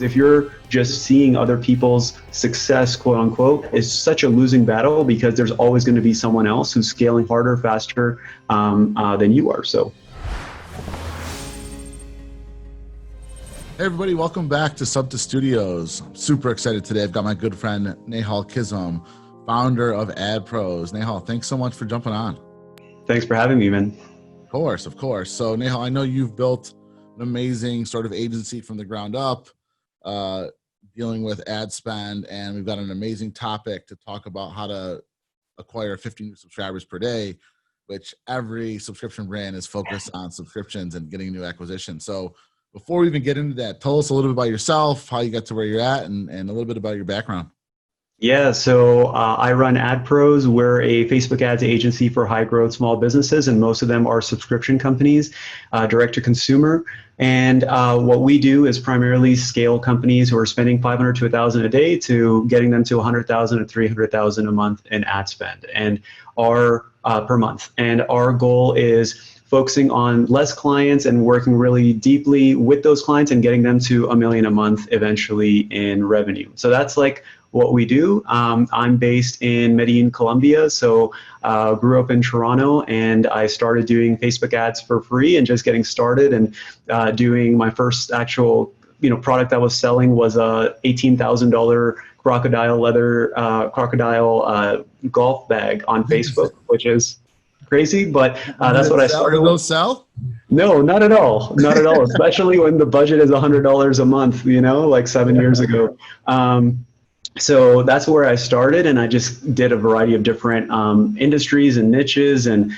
If you're just seeing other people's success, quote unquote, it's such a losing battle because there's always going to be someone else who's scaling harder, faster than you are. So. Hey everybody, welcome back to SubSummit Studios. I'm super excited today. I've got my good friend Nehal Kism, founder of AdPros. Nehal, thanks so much for jumping on. Thanks for having me, man. Of course. So Nehal, I know you've built an amazing sort of agency from the ground up, dealing with ad spend, and we've got an amazing topic to talk about how to acquire 50 new subscribers per day, which every subscription brand is focused on subscriptions and getting new acquisitions. So before we even get into that, tell us a little bit about yourself, how you got to where you're at, and a little bit about your background. Yeah, so I run AdPros. We're a Facebook ads agency for high growth small businesses, and most of them are subscription companies, direct to consumer. And what we do is primarily scale companies who are spending $500 to $1,000 a day to getting them to $100,000 to $300,000 a month in ad spend, and our per month. And our goal is focusing on less clients and working really deeply with those clients and getting them to $1 million a month eventually in revenue. So that's like what we do. I'm based in Medellin, Colombia, so grew up in Toronto, and I started doing Facebook ads for free and just getting started, and doing my first actual product I was selling was a $18,000 crocodile leather golf bag on Facebook, which is crazy, but that's what I started with. Did those sell? No, not at all. Not at all, especially when the budget is $100 a month, like 7 years ago. So that's where I started, and I just did a variety of different industries and niches and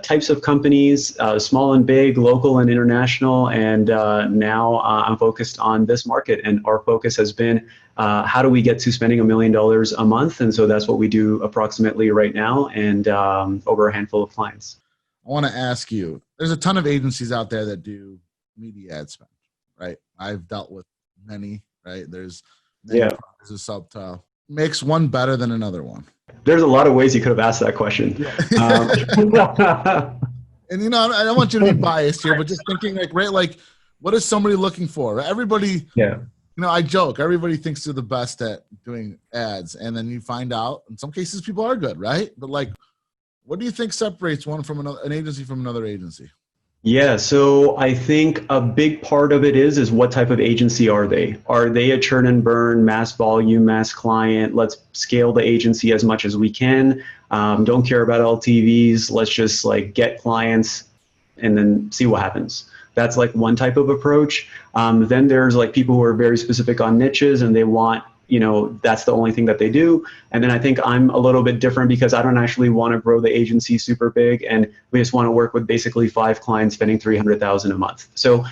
types of companies, small and big, local and international, and now I'm focused on this market, and our focus has been how do we get to spending $1 million a month, and so that's what we do approximately right now, and over a handful of clients. I want to ask you, there's a ton of agencies out there that do media ad spend, right? I've dealt with many, right? There's many makes one better than another one. There's a lot of ways you could have asked that question. And I don't want you to be biased here, but just thinking what is somebody looking for? Everybody, I joke, everybody thinks they're the best at doing ads, and then you find out in some cases people are good, right? But what do you think separates one from an agency from another agency? Yeah, so I think a big part of it is what type of agency are they? Are they a churn and burn, mass volume, mass client? Let's scale the agency as much as we can. Don't care about LTVs. Let's just get clients and then see what happens. That's one type of approach. Then there's people who are very specific on niches, and they want that's the only thing that they do. And then I think I'm a little bit different because I don't actually want to grow the agency super big, and we just want to work with basically 5 clients spending $300,000 a month. So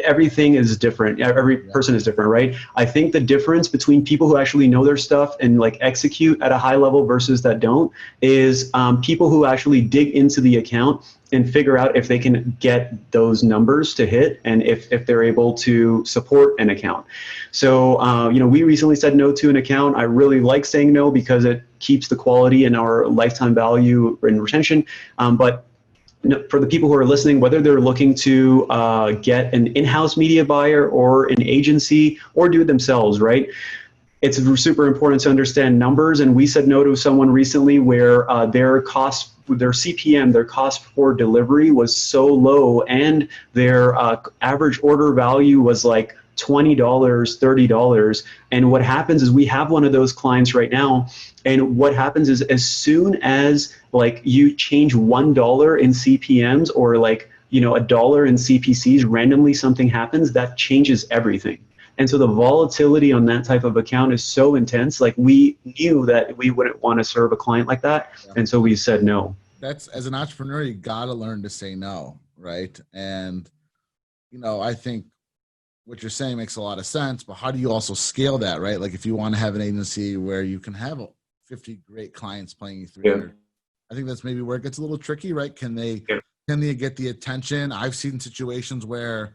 everything is different. Every person is different, right? I think the difference between people who actually know their stuff and execute at a high level versus that don't is people who actually dig into the account and figure out if they can get those numbers to hit, and if they're able to support an account. So, we recently said no to an account. I really like saying no because it keeps the quality and our lifetime value and retention. But for the people who are listening, whether they're looking to get an in-house media buyer or an agency or do it themselves, right? It's super important to understand numbers. And we said no to someone recently where their CPM, their cost for delivery was so low, and their average order value was $20, $30. And what happens is we have one of those clients right now. And what happens is as soon as you change $1 in CPMs or $1 in CPCs, randomly something happens that changes everything. And so the volatility on that type of account is so intense. We knew that we wouldn't want to serve a client like that. Yeah. And so we said no. That's, as an entrepreneur, you got to learn to say no, right? And, I think what you're saying makes a lot of sense, but how do you also scale that, right? If you want to have an agency where you can have 50 great clients paying you 300, I think that's maybe where it gets a little tricky, right? Can they get the attention? I've seen situations where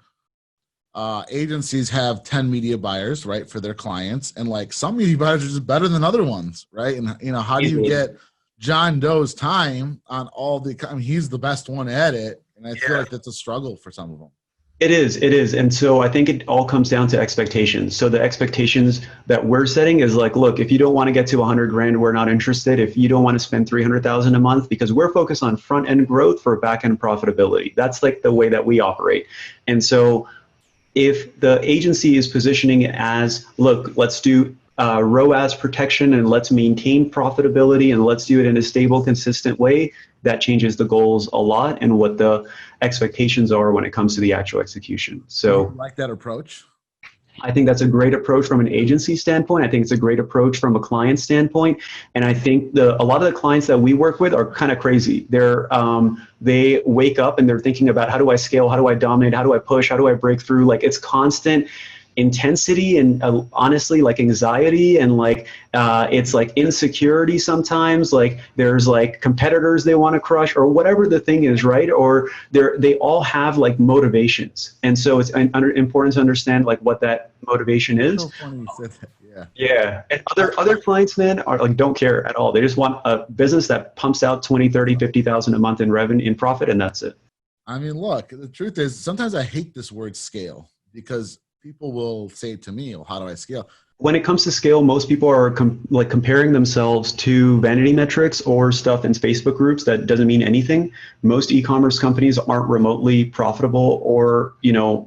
agencies have 10 media buyers, right, for their clients, and some media buyers are just better than other ones, right? And how do you get John Doe's time on all the? He's the best one at it, and I feel like that's a struggle for some of them. It is. And so I think it all comes down to expectations. So the expectations that we're setting is like, look, if you don't want to get to 100 grand, we're not interested. If you don't want to spend 300,000 a month, because we're focused on front end growth for back end profitability. That's like the way that we operate. And so if the agency is positioning it as, look, let's do ROAS protection and let's maintain profitability and let's do it in a stable, consistent way, that changes the goals a lot and what the expectations are when it comes to the actual execution. So you like that approach? I think that's a great approach from an agency standpoint. I think it's a great approach from a client standpoint. And I think a lot of the clients that we work with are kind of crazy. They wake up and they're thinking about, how do I scale? How do I dominate? How do I push? How do I break through? Like, it's constant intensity and honestly like anxiety and like it's like insecurity sometimes, like there's like competitors they want to crush or whatever the thing is, right? Or they all have like motivations, and so it's important to understand like what that motivation is. So funny you said that. Yeah. And other clients, man, are like, don't care at all. They just want a business that pumps out 20, 30, 50,000 a month in revenue, in profit, and that's it. I mean, look, the truth is sometimes I hate this word scale because people will say to me, well, how do I scale? When it comes to scale, most people are comparing themselves to vanity metrics or stuff in Facebook groups that doesn't mean anything. Most e-commerce companies aren't remotely profitable or,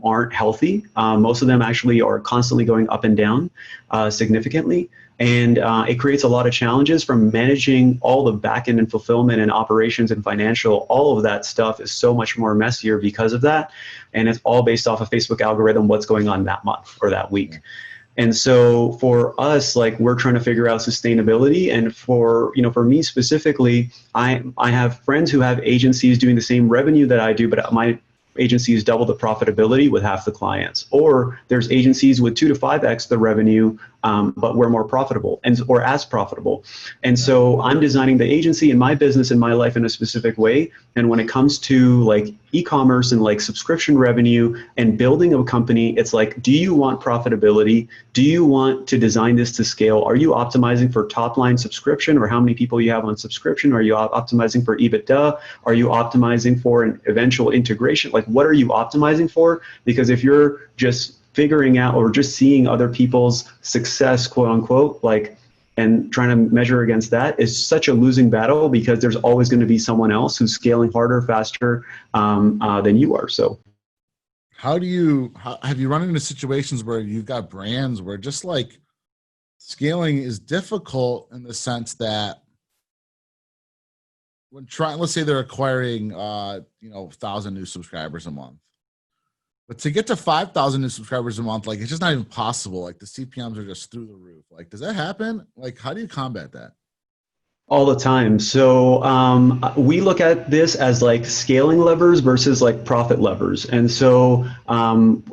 aren't healthy. Most of them actually are constantly going up and down significantly. And it creates a lot of challenges from managing all the back end and fulfillment and operations and financial. All of that stuff is so much more messier because of that. And it's all based off of Facebook algorithm, what's going on that month or that week. And so for us, like, we're trying to figure out sustainability. And for me specifically, I have friends who have agencies doing the same revenue that I do, but my agencies double the profitability with half the clients. Or there's agencies with 2 to 5x the revenue, but we're more profitable or as profitable. And so I'm designing the agency and my business and my life in a specific way. And when it comes to like e-commerce and like subscription revenue and building a company, it's like, do you want profitability? Do you want to design this to scale? Are you optimizing for top line subscription or how many people you have on subscription? Are you optimizing for EBITDA? Are you optimizing for an eventual integration? Like, what are you optimizing for? Because if you're just figuring out or just seeing other people's success, quote unquote, like, and trying to measure against that is such a losing battle, because there's always going to be someone else who's scaling harder, faster than you are. So have you run into situations where you've got brands where just like scaling is difficult in the sense that when let's say they're acquiring 1,000 new subscribers a month, but to get to 5,000 new subscribers a month, like, it's just not even possible. Like, the CPMs are just through the roof. Like, does that happen? Like, how do you combat that? all the time. So we look at this as like scaling levers versus like profit levers. And so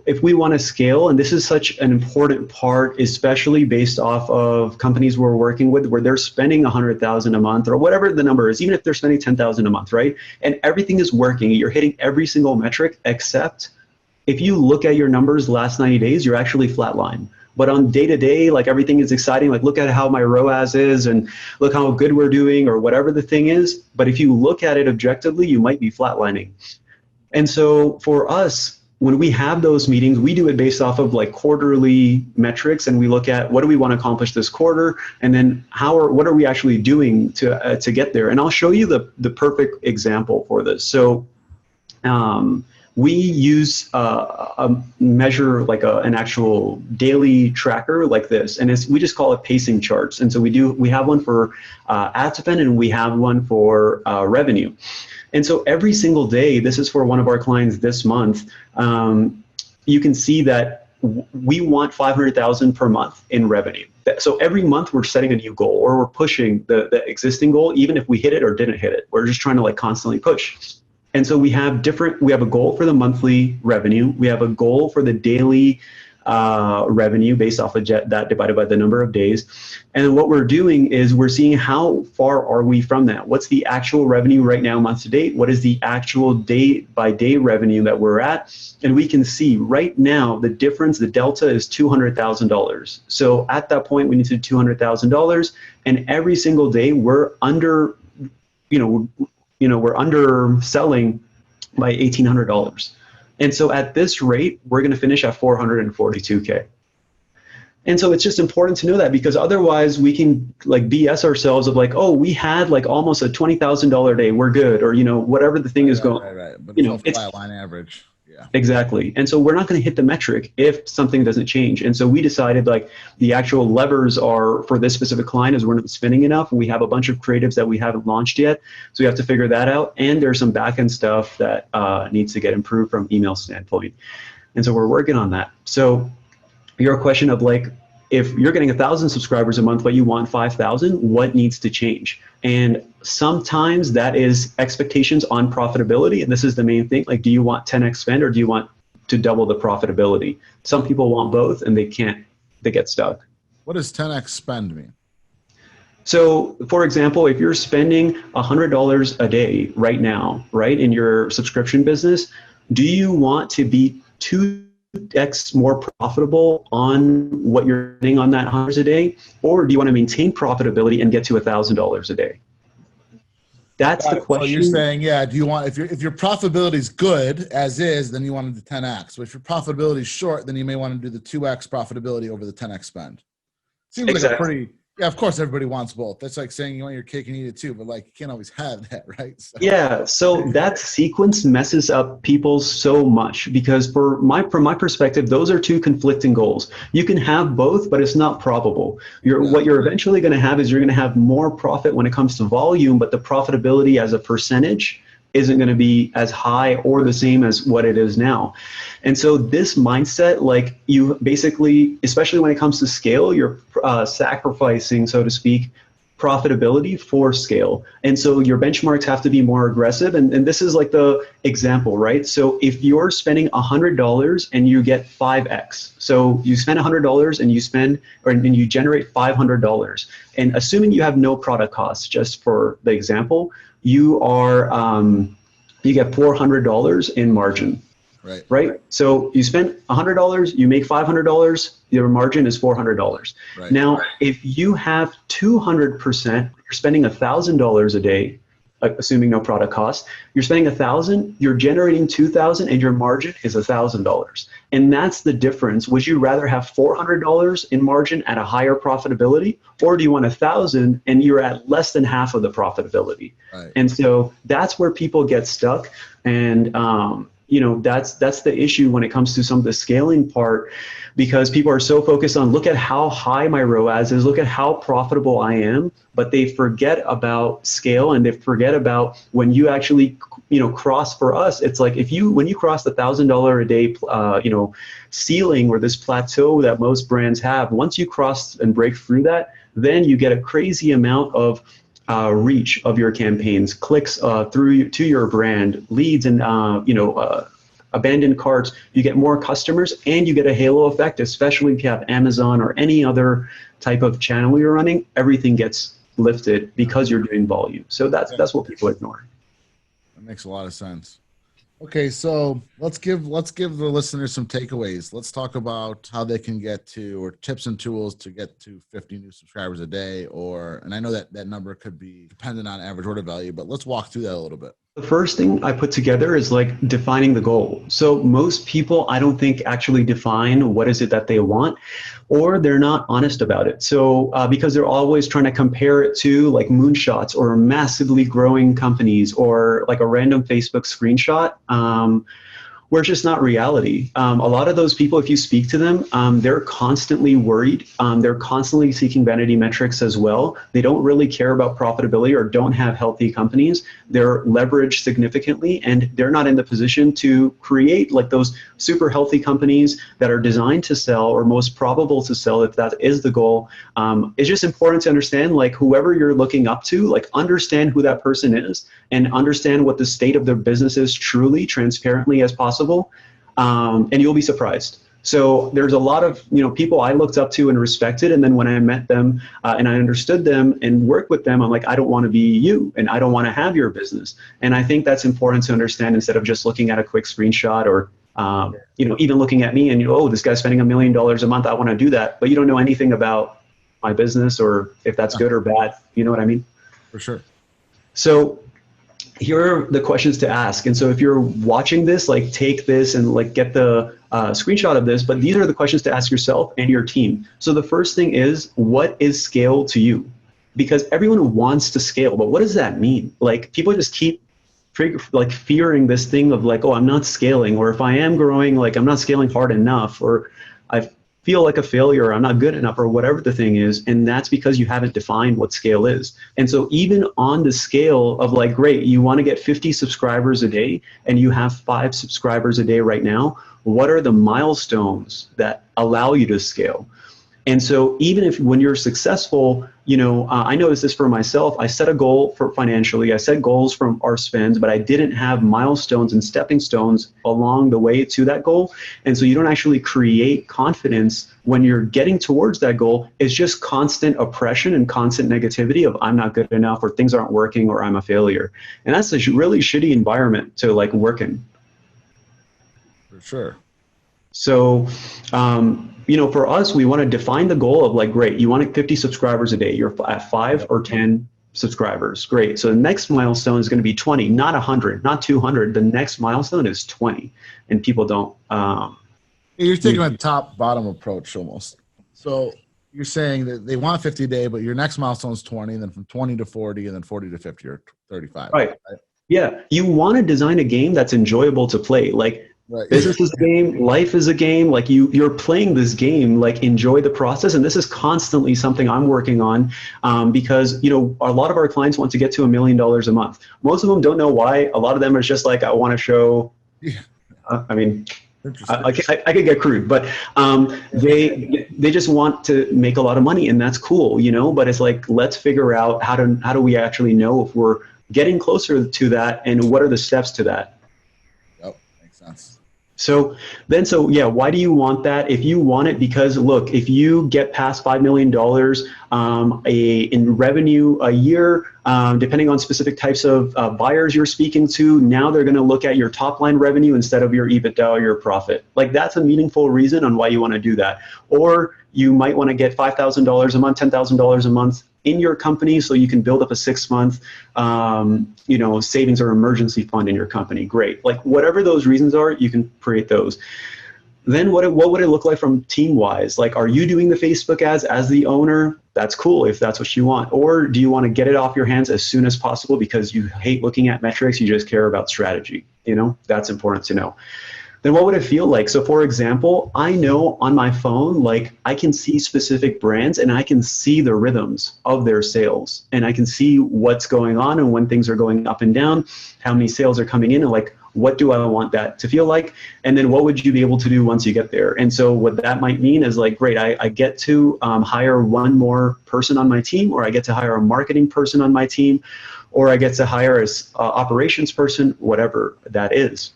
if we want to scale, and this is such an important part, especially based off of companies we're working with, where they're spending 100,000 a month or whatever the number is, even if they're spending 10,000 a month, right? And everything is working. You're hitting every single metric, except if you look at your numbers last 90 days, you're actually flatline. But on day to day, like, everything is exciting. Like, look at how my ROAS is and look how good we're doing or whatever the thing is. But if you look at it objectively, you might be flatlining. And so for us, when we have those meetings, we do it based off of like quarterly metrics, and we look at what do we want to accomplish this quarter, and then what are we actually doing to get there. And I'll show you the perfect example for this. So we use a measure, like an actual daily tracker like this, and we just call it pacing charts. And so we have one for ad spend, and we have one for revenue. And so every single day, this is for one of our clients this month, you can see that we want 500,000 per month in revenue. So every month we're setting a new goal, or we're pushing the existing goal, even if we hit it or didn't hit it. We're just trying to like constantly push. And so we have a goal for the monthly revenue. We have a goal for the daily revenue based off of that divided by the number of days. And what we're doing is we're seeing how far are we from that? What's the actual revenue right now, month to date? What is the actual day by day revenue that we're at? And we can see right now the difference, the delta is $200,000. So at that point, we need to do $200,000. And every single day we're we're underselling by $1,800. And so at this rate, we're going to finish at 442K. And so it's just important to know that, because otherwise we can like BS ourselves of like, oh, we had like almost a $20,000 day, we're good, or whatever the thing is going. Right. But it's a flat line average. Yeah. Exactly. And so we're not going to hit the metric if something doesn't change. And so we decided like the actual levers are for this specific client is we're not spending enough. We have a bunch of creatives that we haven't launched yet. So we have to figure that out. And there's some back-end stuff that needs to get improved from email standpoint. And so we're working on that. So your question of like, if you're getting 1,000 subscribers a month, but you want 5,000, what needs to change? And sometimes that is expectations on profitability. And this is the main thing. Like, do you want 10x spend or do you want to double the profitability? Some people want both and they get stuck. What does 10x spend mean? So for example, if you're spending $100 a day right now, right, in your subscription business, do you want to be 2x more profitable on what you're spending on that $100 a day, or do you want to maintain profitability and get to $1,000 a day? That's the question. So you're saying, do you want, if your profitability is good as is, then you want to do 10x. But if your profitability is short, then you may want to do the 2x profitability over the 10x spend. Seems like a pretty. Yeah, of course, everybody wants both. That's like saying you want your cake and eat it too, but like you can't always have that, right? So. Yeah, so that sequence messes up people so much, because from my perspective, those are two conflicting goals. You can have both, but it's not probable. What you're eventually going to have is you're going to have more profit when it comes to volume, but the profitability as a percentage isn't going to be as high or the same as what it is now. And so this mindset, like you basically, especially when it comes to scale, you're sacrificing, so to speak, profitability for scale. And so your benchmarks have to be more aggressive. And this is like the example, right? So if you're spending $100 and you get 5x, so you spend $100 and you generate $500. And assuming you have no product costs, just for the example, you get $400 in margin. Right. So you spend $100, you make $500, your margin is $400. Right. Now, if you have 200%, you're spending $1,000 a day, assuming no product cost. You're spending $1,000, you're generating $2,000, and your margin is $1,000. And that's the difference. Would you rather have $400 in margin at a higher profitability, or do you want $1,000 and you're at less than half of the profitability? Right. And so that's where people get stuck. And that's the issue when it comes to some of the scaling part, because people are so focused on, look at how high my ROAS is, look at how profitable I am, but they forget about scale, and they forget about when you actually, cross. For us, it's like when you cross the $1,000 a day, ceiling, or this plateau that most brands have, once you cross and break through that, then you get a crazy amount of reach of your campaigns, clicks to your brand, leads, and abandoned carts. You get more customers, and you get a halo effect, especially if you have Amazon or any other type of channel you're running. Everything gets lifted because you're doing volume. So that's what people ignore. That makes a lot of sense. Okay, so let's give the listeners some takeaways. Let's talk about how they can get to, or tips and tools to get to 50 new subscribers a day, and I know that number could be dependent on average order value, but let's walk through that a little bit. The first thing I put together is like defining the goal. So most people, I don't think, actually define what is it that they want, or they're not honest about it. So because they're always trying to compare it to like moonshots or massively growing companies, or like a random Facebook screenshot, where it's just not reality. A lot of those people, if you speak to them, they're constantly worried. They're constantly seeking vanity metrics as well. They don't really care about profitability, or don't have healthy companies. They're leveraged significantly, and they're not in the position to create like those super healthy companies that are designed to sell, or most probable to sell, if that is the goal. It's just important to understand, like, whoever you're looking up to, like, understand who that person is, and understand what the state of their business is truly, transparently as possible. And you'll be surprised. So there's a lot of people I looked up to and respected, and then when I met them and I understood them and worked with them, I'm like, I don't want to be you, and I don't want to have your business. And I think that's important to understand, instead of just looking at a quick screenshot, or even looking at me and oh, this guy's spending $1 million a month, I want to do that, but you don't know anything about my business, or if that's good or bad. You know what I mean? For sure. So here are the questions to ask. And so if you're watching this, like take this and like get the screenshot of this, but these are the questions to ask yourself and your team. So the first thing is, what is scale to you? Because everyone wants to scale, but what does that mean? Like people just keep like fearing this thing of like, oh, I'm not scaling, or if I am growing, like I'm not scaling hard enough, or I feel like a failure, or I'm not good enough, or whatever the thing is. And that's because you haven't defined what scale is. And so even on the scale of like, great, you want to get 50 subscribers a day and you have 5 subscribers a day right now, what are the milestones that allow you to scale? And so even if when you're successful, I noticed this for myself. I set a goal for financially. I set goals from our spends, but I didn't have milestones and stepping stones along the way to that goal. And so you don't actually create confidence when you're getting towards that goal. It's just constant oppression and constant negativity of I'm not good enough, or things aren't working, or I'm a failure. And that's a really shitty environment to like work in. For sure. So, for us, we want to define the goal of like, great, you want 50 subscribers a day. You're at 5 or 10 subscribers. Great. So the next milestone is going to be 20, not 100, not 200. The next milestone is 20. And people don't. You're taking a top bottom approach almost. So you're saying that they want 50 a day, but your next milestone is 20, and then from 20 to 40, and then 40 to 50 or 35. Right. Yeah. You want to design a game that's enjoyable to play. Like, right. Business is a game, life is a game. Like you're playing this game, like enjoy the process. And this is constantly something I'm working on because, a lot of our clients want to get to $1 million a month. Most of them don't know why. A lot of them are just like, I want to show, I could get crude, but they just want to make a lot of money, and that's cool, but it's like, let's figure out how do we actually know if we're getting closer to that, and what are the steps to that? Yep, makes sense. So why do you want that? If you want it because, look, if you get past $5 million in revenue a year, depending on specific types of buyers you're speaking to, now they're going to look at your top line revenue instead of your EBITDA or your profit. Like that's a meaningful reason on why you want to do that. Or you might want to get $5,000 a month, $10,000 a month in your company so you can build up a 6-month savings or emergency fund in your company. Great. Like whatever those reasons are, you can create those. Then what would it look like from team-wise? Like, are you doing the Facebook ads as the owner? That's cool if that's what you want. Or do you want to get it off your hands as soon as possible because you hate looking at metrics, you just care about strategy? That's important to know. Then what would it feel like? So for example, I know on my phone, like I can see specific brands and I can see the rhythms of their sales, and I can see what's going on and when things are going up and down, how many sales are coming in, and like, what do I want that to feel like? And then what would you be able to do once you get there? And so what that might mean is like, great, I get to hire one more person on my team, or I get to hire a marketing person on my team, or I get to hire an operations person, whatever that is.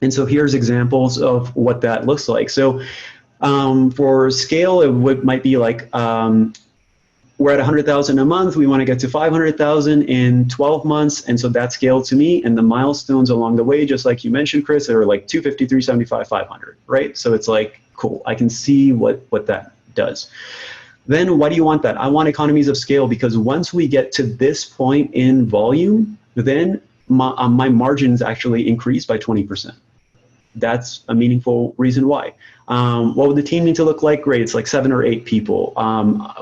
And so here's examples of what that looks like. So for scale, it might be like, we're at 100,000 a month. We want to get to 500,000 in 12 months. And so that's scale to me. And the milestones along the way, just like you mentioned, Chris, are like 250, 375, 500, right? So it's like, cool. I can see what that does. Then why do you want that? I want economies of scale because once we get to this point in volume, then my margins actually increase by 20%. That's a meaningful reason why. What would the team need to look like? Great, it's like 7 or 8 people.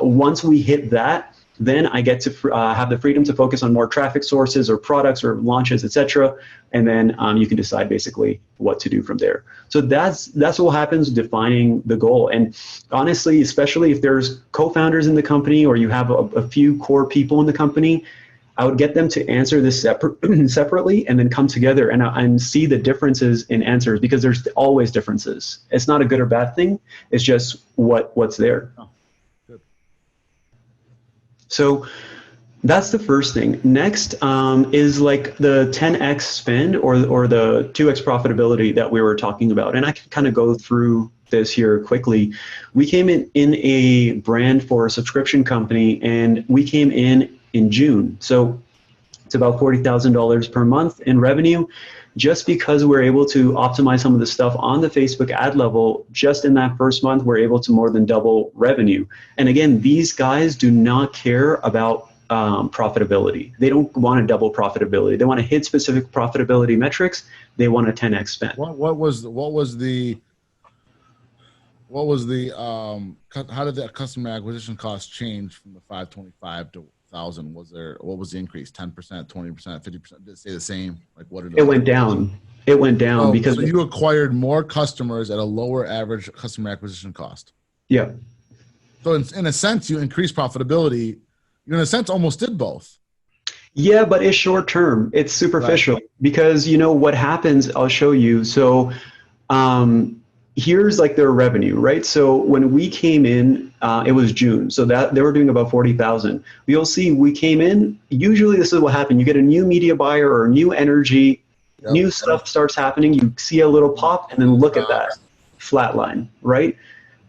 Once we hit that, then I get to have the freedom to focus on more traffic sources or products or launches, etc. And then you can decide basically what to do from there. So that's what happens defining the goal. And honestly, especially if there's co-founders in the company or you have a few core people in the company, I would get them to answer this separately and then come together and see the differences in answers, because there's always differences. It's not a good or bad thing. It's just what's there. Oh, good. So that's the first thing. Next is like the 10x spend or the 2x profitability that we were talking about. And I can kind of go through this here quickly. We came in a brand for a subscription company, and we came in June. So it's about $40,000 per month in revenue, just because we're able to optimize some of the stuff on the Facebook ad level. Just in that first month, we're able to more than double revenue. And again, these guys do not care about profitability. They don't want to double profitability. They want to hit specific profitability metrics. They want a 10x spend. What was the how did that customer acquisition cost change from the 525 to 1,000? What was the increase? 10%, 20%, 50%? Did it stay the same? Like what did It went down. It went down because so you acquired more customers at a lower average customer acquisition cost. Yeah. So in a sense, you increased profitability. You in a sense almost did both. Yeah, but it's short term. It's superficial because what happens. I'll show you. So here's like their revenue, right? So when we came in, it was June. So that they were doing about 40,000. You'll see we came in. Usually this is what happened. You get a new media buyer or new energy. Yep. New stuff starts happening. You see a little pop, and then look at that flat line, right?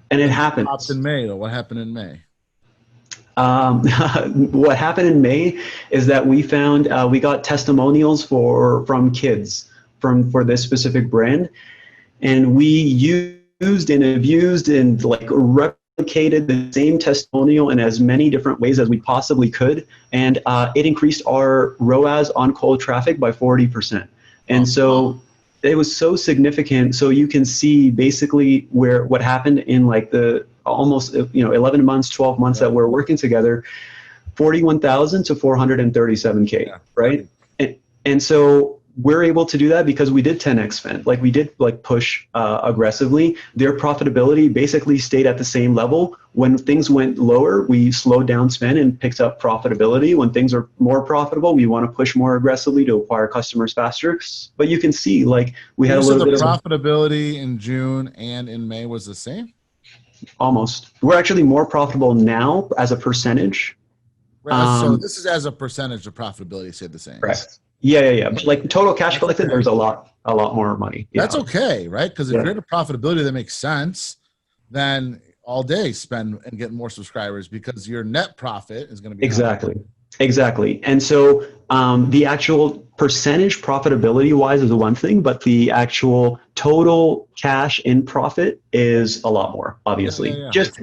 And it happens. Popped in May, though. What happened in May? What happened in May is that we found we got testimonials from kids for this specific brand, and we used and abused and like replicated the same testimonial in as many different ways as we possibly could, and it increased our ROAS on cold traffic by 40%. And so it was so significant. So you can see basically what happened in like the almost 11 months, 12 months that we're working together, 41,000 to 437K, right? And so we're able to do that because we did 10x spend, like we did like push aggressively. Their profitability basically stayed at the same level. When things went lower, we slowed down spend and picked up profitability. When things are more profitable, we want to push more aggressively to acquire customers faster. But you can see like we had a little bit of profitability in June and in May was the same. Almost. We're actually more profitable now as a percentage. Right, so this is as a percentage of profitability stayed the same. Correct. Yeah. But like total cash collected, there's a lot more money. That's okay, right? Because if you're at a profitability that makes sense, then all day spend and get more subscribers because your net profit is going to be Exactly. And so the actual percentage profitability wise is one thing, but the actual total cash in profit is a lot more, obviously. Yeah. Just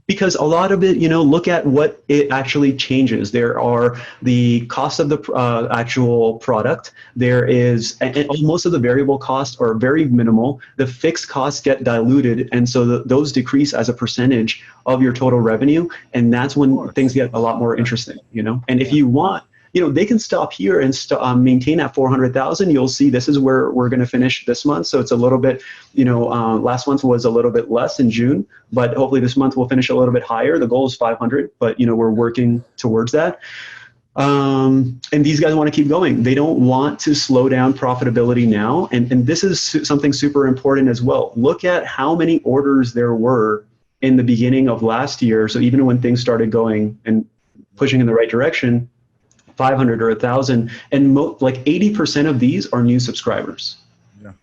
because a lot of it, look at what it actually changes. There are the cost of the actual product. There is, and most of the variable costs are very minimal. The fixed costs get diluted, and so those decrease as a percentage of your total revenue, and that's when things get a lot more interesting, And if you want, they can stop here and maintain at 400,000. You'll see this is where we're going to finish this month. So it's a little bit, last month was a little bit less in June, but hopefully this month we'll finish a little bit higher. The goal is 500, but we're working towards that. And these guys want to keep going. They don't want to slow down profitability now. And this is something super important as well. Look at how many orders there were in the beginning of last year. So even when things started going and pushing in the right direction, 500 or 1,000, and like 80% of these are new subscribers. Yeah,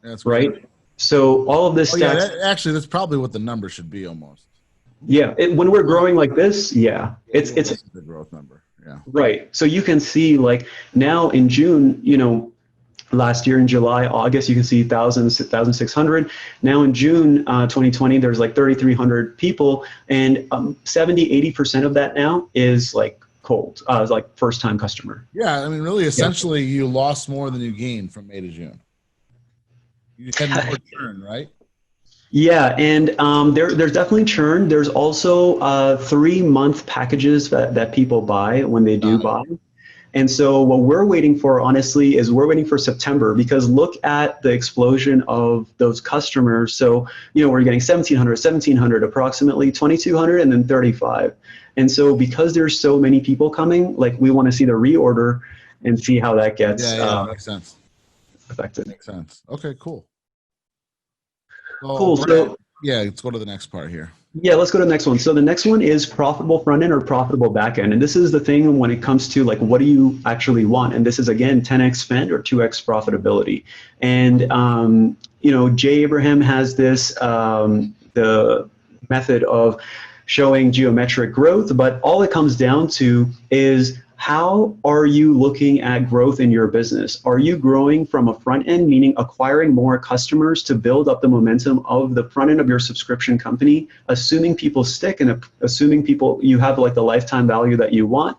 that's right. Great. So all of this actually, that's probably what the number should be almost. Yeah, when we're growing like this, it's the growth number. Yeah, right. So you can see like now in June, last year in July, August, you can see 1,600. Now in June 2020, there's like 3,300 people, and 70-80% of that now is like cold, like first-time customer. Yeah, I mean, really, essentially, you lost more than you gained from May to June. You had more churn, right? Yeah, and there's definitely churn. There's also 3-month packages that people buy when they do buy. And so what we're waiting for, honestly, is we're waiting for September, because look at the explosion of those customers. So, we're getting 1,700 approximately, 2,200, and then 35. And so because there's so many people coming, like we want to see the reorder and see how that gets makes sense. Affected. Makes sense. Okay, cool. Cool. So let's go to the next part here. Yeah, let's go to the next one. So the next one is profitable front end or profitable back end. And this is the thing when it comes to like, what do you actually want? And this is, again, 10x spend or 2x profitability. And, Jay Abraham has this, the method of showing geometric growth, but all it comes down to is how are you looking at growth in your business? Are you growing from a front end, meaning acquiring more customers to build up the momentum of the front end of your subscription company, assuming people stick and assuming people you have like the lifetime value that you want?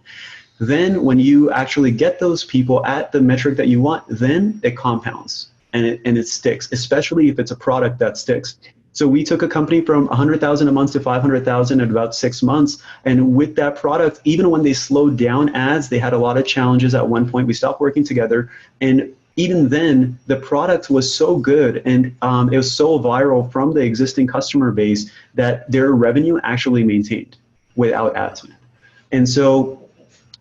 Then when you actually get those people at the metric that you want, then it compounds and it sticks, especially if it's a product that sticks. So we took a company from 100,000 a month to 500,000 in about 6 months. And with that product, even when they slowed down ads, they had a lot of challenges at one point. We stopped working together. And even then, the product was so good and it was so viral from the existing customer base that their revenue actually maintained without ads. And so,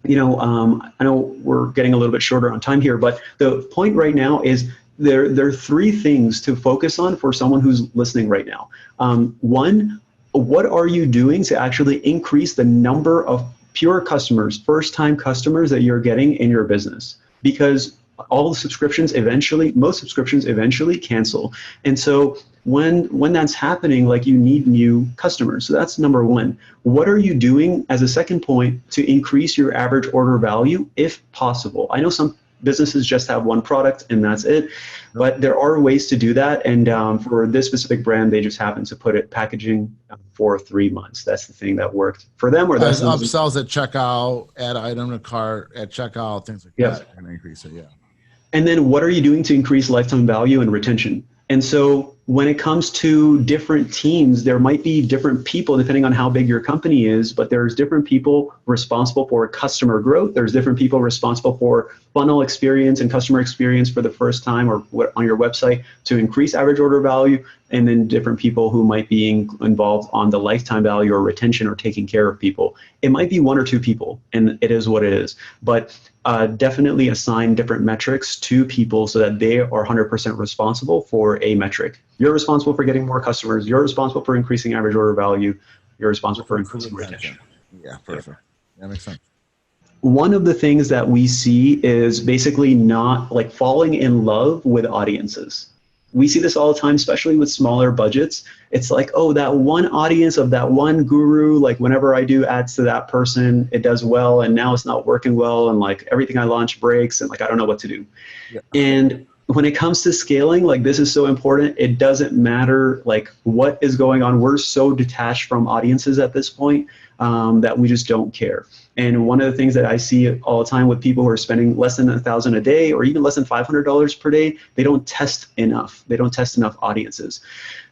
I know we're getting a little bit shorter on time here, but the point right now is there are three things to focus on for someone who's listening right now. One, what are you doing to actually increase the number of pure customers, first-time customers that you're getting in your business? Because all the subscriptions most subscriptions eventually cancel. And so when that's happening, like you need new customers. So that's number one. What are you doing as a second point to increase your average order value if possible? I know some businesses just have one product and that's it, but there are ways to do that. And for this specific brand, they just happen to put it packaging for 3 months. That's the thing that worked for them. Or that's upsells at checkout, add item to cart at checkout, things like that. You're gonna increase it, yeah. And then what are you doing to increase lifetime value and retention? And so when it comes to different teams, there might be different people depending on how big your company is, but there's different people responsible for customer growth. There's different people responsible for funnel experience and customer experience for the first time or on your website to increase average order value, and then different people who might be involved on the lifetime value or retention or taking care of people. It might be one or two people, and it is what it is. But definitely assign different metrics to people so that they are 100% responsible for a metric. You're responsible for getting more customers. You're responsible for increasing average order value. You're responsible for increasing retention. Yeah, perfect. That makes sense. One of the things that we see is basically not like falling in love with audiences. We see this all the time, especially with smaller budgets. It's like, oh, that one audience of that one guru, like whenever I do ads to that person, it does well, and now it's not working well, and like everything I launch breaks, and like I don't know what to do. Yeah. And when it comes to scaling, like this is so important. It doesn't matter like what is going on. We're so detached from audiences at this point that we just don't care. And one of the things that I see all the time with people who are spending less than $1,000 a day or even less than $500 per day, they don't test enough. They don't test enough audiences.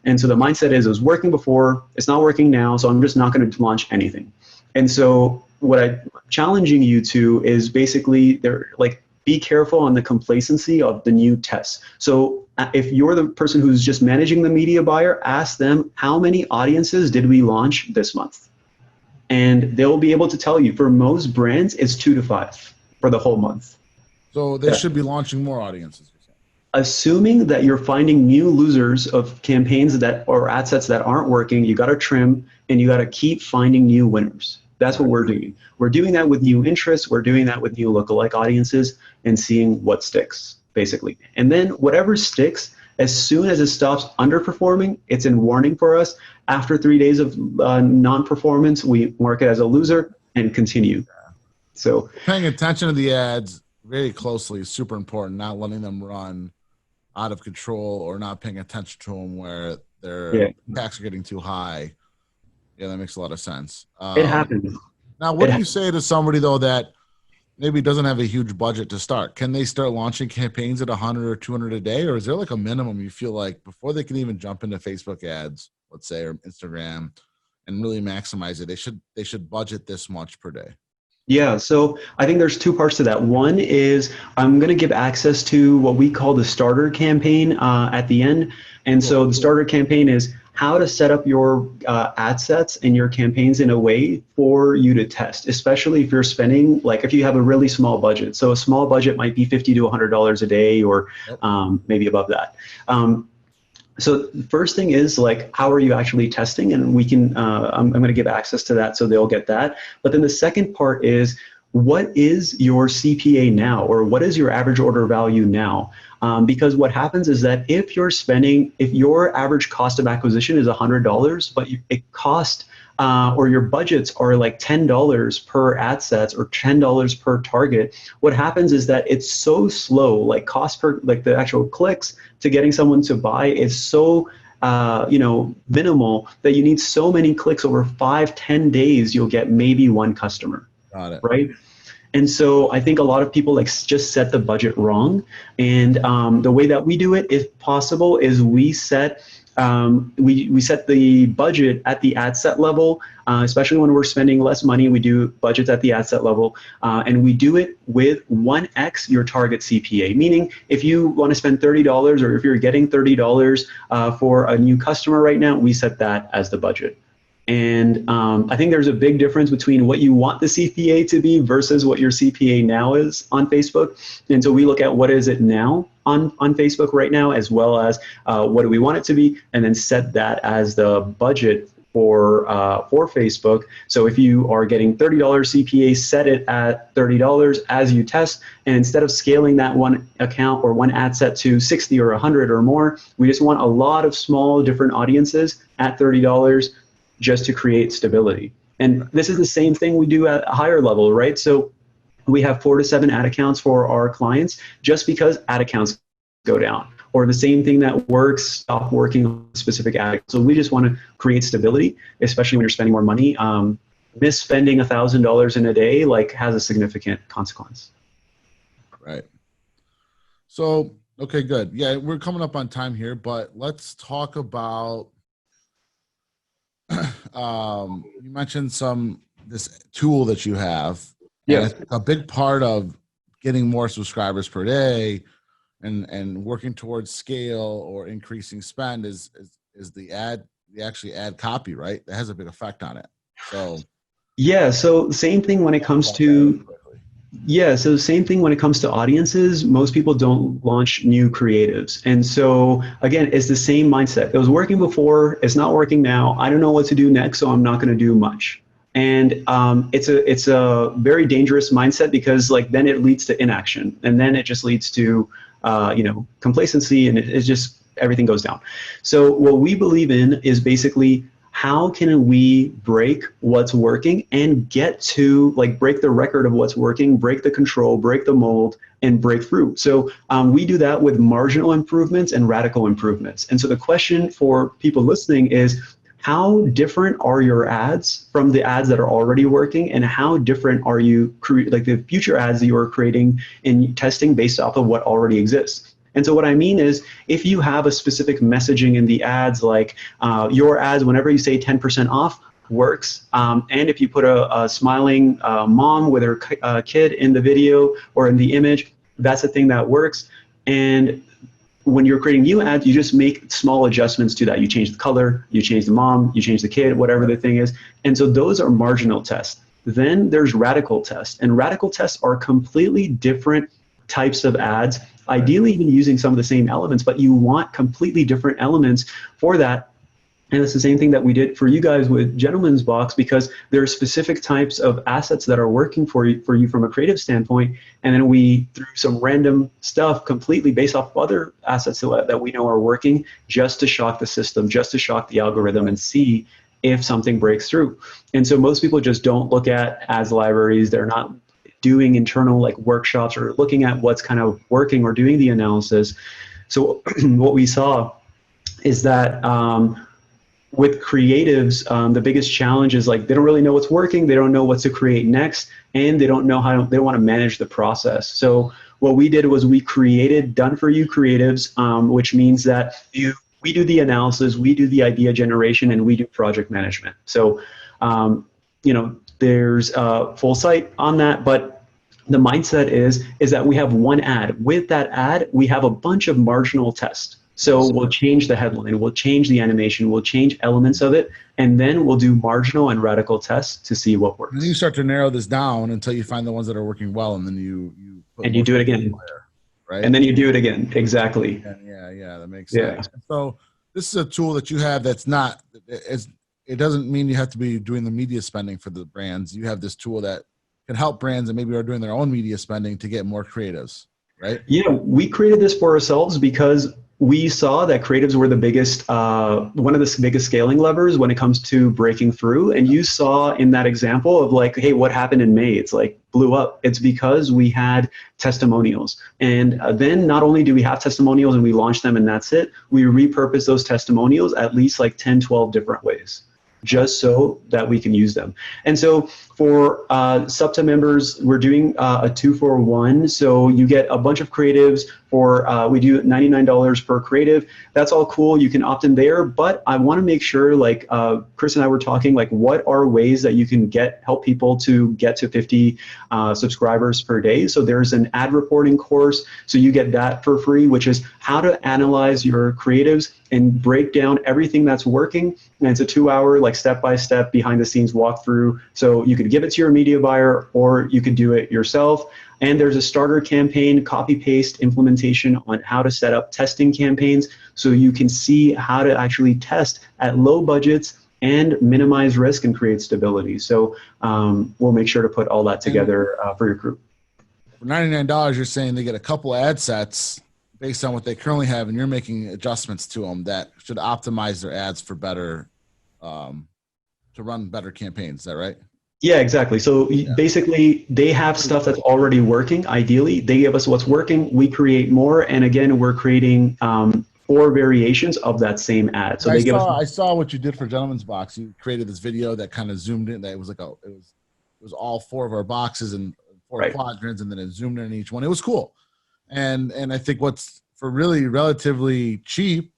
And so the mindset is, it was working before, it's not working now, so I'm just not going to launch anything. And so what I'm challenging you to is basically be careful on the complacency of the new tests. So if you're the person who's just managing the media buyer, ask them, how many audiences did we launch this month? And they'll be able to tell you. For most brands, it's 2 to 5 for the whole month. So they should be launching more audiences. Assuming that you're finding new losers of campaigns or ad sets that aren't working, you got to trim and you got to keep finding new winners. That's what we're doing. We're doing that with new interests. We're doing that with new lookalike audiences and seeing what sticks, basically. And then whatever sticks, as soon as it stops underperforming, it's in warning for us. After 3 days of non-performance, we mark it as a loser and continue. So paying attention to the ads very closely is super important, not letting them run out of control or not paying attention to them where their tax are getting too high. Yeah, that makes a lot of sense. It happens. Now, what do you say to somebody, though, that maybe doesn't have a huge budget to start? Can they start launching campaigns at 100 or 200 a day? Or is there like a minimum you feel like before they can even jump into Facebook ads, let's say, or Instagram, and really maximize it, they should budget this much per day? Yeah, so I think there's two parts to that. One is I'm going to give access to what we call the starter campaign at the end. And so the starter campaign is how to set up your ad sets and your campaigns in a way for you to test, especially if you're spending, like if you have a really small budget. So a small budget might be $50 to $100 a day or maybe above that. So the first thing is like, how are you actually testing? And we can, I'm going to give access to that so they'll get that. But then the second part is what is your CPA now, or what is your average order value now? Because what happens is that if your average cost of acquisition is $100, but it costs or your budgets are like $10 per ad sets or $10 per target, what happens is that it's so slow, like cost per, like the actual clicks to getting someone to buy is so minimal that you need so many clicks over 5-10 days, you'll get maybe one customer. Got it. Right? And so I think a lot of people like just set the budget wrong. And the way that we do it, if possible, is we set the budget at the ad set level, especially when we're spending less money. We do budgets at the ad set level, and we do it with 1x your target CPA. Meaning, if you want to spend $30, or if you're getting $30 for a new customer right now, we set that as the budget. And I think there's a big difference between what you want the CPA to be versus what your CPA now is on Facebook. And so we look at what is it now on Facebook right now, as well as what do we want it to be, and then set that as the budget for Facebook. So if you are getting $30 CPA, set it at $30 as you test. And instead of scaling that one account or one ad set to 60 or 100 or more, we just want a lot of small different audiences at $30 just to create stability. And this is the same thing we do at a higher level, right? So we have 4 to 7 ad accounts for our clients just because ad accounts go down. Or the same thing that works, stop working on specific ad. So we just want to create stability, especially when you're spending more money. Misspending $1,000 in a day like has a significant consequence. Right. So, okay, good. Yeah, we're coming up on time here, but let's talk about you mentioned this tool that you have. Yeah. A big part of getting more subscribers per day and working towards scale or increasing spend is the actually ad copy, right? That has a big effect on it. So yeah, so same thing when it comes to audiences. Most people don't launch new creatives. And so again, it's the same mindset. It was working before, it's not working now. I don't know what to do next, so I'm not going to do much. And it's a very dangerous mindset, because like then it leads to inaction, and then it just leads to complacency, and it just everything goes down. So what we believe in is basically, how can we break what's working and get to break the record of what's working, break the control, break the mold, and break through? So we do that with marginal improvements and radical improvements. And so the question for people listening is, how different are your ads from the ads that are already working, and how different are you the future ads that you are creating and testing based off of what already exists? And so what I mean is, if you have a specific messaging in the ads, like your ads, whenever you say 10% off, works. And if you put a smiling mom with her kid in the video or in the image, that's the thing that works. And when you're creating new ads, you just make small adjustments to that. You change the color, you change the mom, you change the kid, whatever the thing is. And so those are marginal tests. Then there's radical tests. And radical tests are completely different types of ads, ideally even using some of the same elements, but you want completely different elements for that. And it's the same thing that we did for you guys with Gentleman's Box, because there are specific types of assets that are working for you from a creative standpoint. And then we threw some random stuff completely based off of other assets that we know are working, just to shock the system, just to shock the algorithm and see if something breaks through. And so most people just don't look at ads libraries. They're not doing internal workshops or looking at what's kind of working or doing the analysis. So what we saw is that with creatives, the biggest challenge is they don't really know what's working, they don't know what to create next, and they don't know they don't want to manage the process. So what we did was we created done-for-you creatives, which means that we do the analysis, we do the idea generation, and we do project management. So there's a full site on that, but the mindset is that we have one ad. With that ad, we have a bunch of marginal tests. So we'll change the headline, we'll change the animation, we'll change elements of it, and then we'll do marginal and radical tests to see what works. And then you start to narrow this down until you find the ones that are working well, and then you do it again, right? And then you do it again, exactly. Yeah, that makes sense. Yeah. So this is a tool that you have that's not it doesn't mean you have to be doing the media spending for the brands. You have this tool that can help brands that maybe are doing their own media spending to get more creatives, right? Yeah, we created this for ourselves because we saw that creatives were the biggest, one of the biggest scaling levers when it comes to breaking through. And you saw in that example of like, hey, what happened in May? It's like blew up. It's because we had testimonials. And then not only do we have testimonials and we launch them and that's it, we repurpose those testimonials at least like 10, 12 different ways, just so that we can use them. And so for SubSummit members, we're doing a 2-for-1. So you get a bunch of creatives for, we do $99 per creative. That's all cool. You can opt in there. But I want to make sure, like Chris and I were talking, like what are ways that you can help people to get to 50 subscribers per day. So there's an ad reporting course. So you get that for free, which is how to analyze your creatives and break down everything that's working. And it's a 2-hour, like step-by-step behind the scenes walkthrough. So you could give it to your media buyer or you could do it yourself. And there's a starter campaign, copy-paste implementation on how to set up testing campaigns so you can see how to actually test at low budgets and minimize risk and create stability. So we'll make sure to put all that together for your crew. For $99, you're saying they get a couple ad sets based on what they currently have, and you're making adjustments to them that should optimize their ads for better, to run better campaigns. Is that right? Yeah, exactly. So basically, they have stuff that's already working. Ideally, they give us what's working. We create more, and again, we're creating 4 variations of that same ad. So I saw what you did for Gentleman's Box. You created this video that kind of zoomed in. That it was like it was all 4 of our boxes and 4 quadrants, and then it zoomed in each one. It was cool. And I think what's for really relatively cheap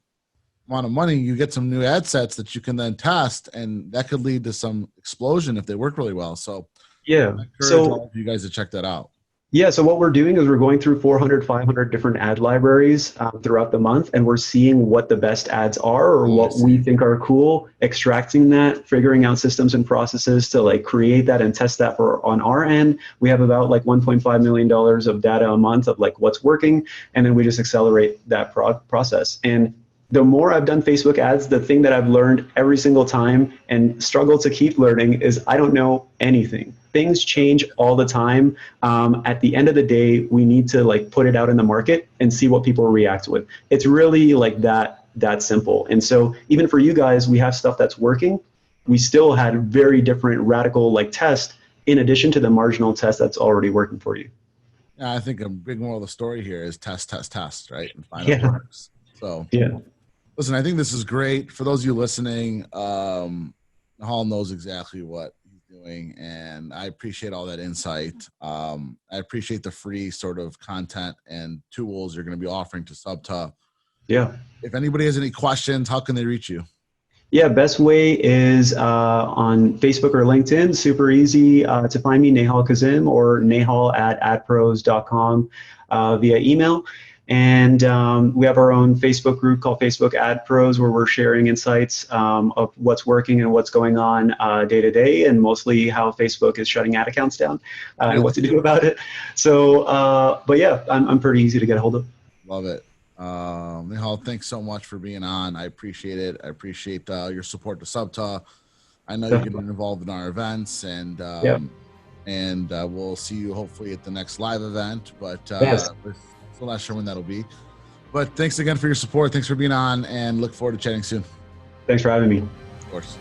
amount of money, you get some new ad sets that you can then test, and that could lead to some explosion if they work really well. So yeah, I encourage all of you guys to check that out. Yeah, so what we're doing is we're going through 400, 500 different ad libraries throughout the month, and we're seeing what the best ads are or what we think are cool, extracting that, figuring out systems and processes to like create that and test that for on our end. We have about like $1.5 million of data a month of like what's working, and then we just accelerate that process. And the more I've done Facebook ads, the thing that I've learned every single time and struggle to keep learning is I don't know anything. Things change all the time. At the end of the day, we need to like put it out in the market and see what people react with. It's really like that simple. And so even for you guys, we have stuff that's working. We still had very different radical like tests in addition to the marginal test that's already working for you. Yeah, I think a big moral of the story here is test, right? And find out what works. So yeah. Listen, I think this is great. For those of you listening, Hall knows exactly what he's doing, and I appreciate all that insight. I appreciate the free sort of content and tools you're going to be offering to SubSummit. Yeah. If anybody has any questions, how can they reach you? Yeah, best way is on Facebook or LinkedIn. Super easy to find me, Nehal Kazim, or nehal@adpros.com via email. And we have our own Facebook group called Facebook AdPros, where we're sharing insights of what's working and what's going on day to day, and mostly how Facebook is shutting ad accounts down and what to do about it. So, but yeah, I'm pretty easy to get a hold of. Love it. Nehal, thanks so much for being on. I appreciate it. I appreciate your support to SubSummit. I know you're getting involved in our events, and we'll see you hopefully at the next live event. But still not sure when that'll be. But thanks again for your support. Thanks for being on, and look forward to chatting soon. Thanks for having me. Of course.